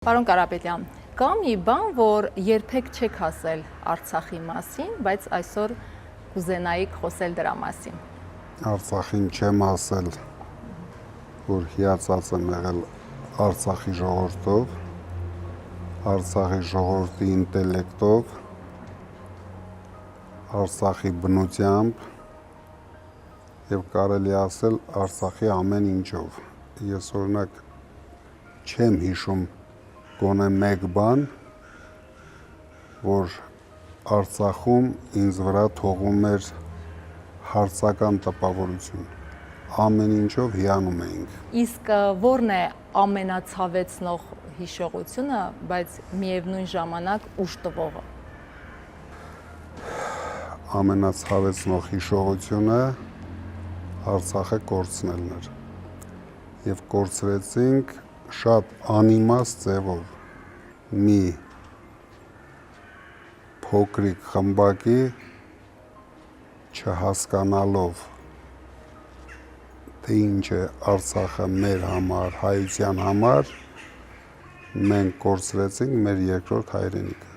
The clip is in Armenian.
Պարոն Կարապետյան, կա մի բան, որ երբեք չեք ասել Արցախի մասին, բայց այսօր կուզենայիք խոսել դրա մասին։ Արցախին չեմ ասել, որ հիացած եմ եղել Արցախի ժողովրդով, Արցախի ժողովրդի ինտելեկտով, Արցախի բնությամբ եւ կարելի ասել Արցախի ամեն ինչով։ Ես օրինակ չեմ հիշում գոնե մեկ բան, որ Արցախում ինձ վրա թողում էր հարցական տպավորություն։ Ամեն ինչով հիանում էինք։ Իսկ ո՞րն է ամենացավեցնող հիշողությունը, բայց միևնույն ժամանակ ուժ տվողը։ Ամենացավեցնող հիշողությունը Արցախը կորցնելն էր։ Եվ կորցրեցինք շատ անիմաստ ձևով մի փոքրիկ խմբակի չհասկանալով թե ինչ է Արցախը մեր համար, հայության համար, մենք կորցրեցինք մեր երկրորդ հայրենիքը։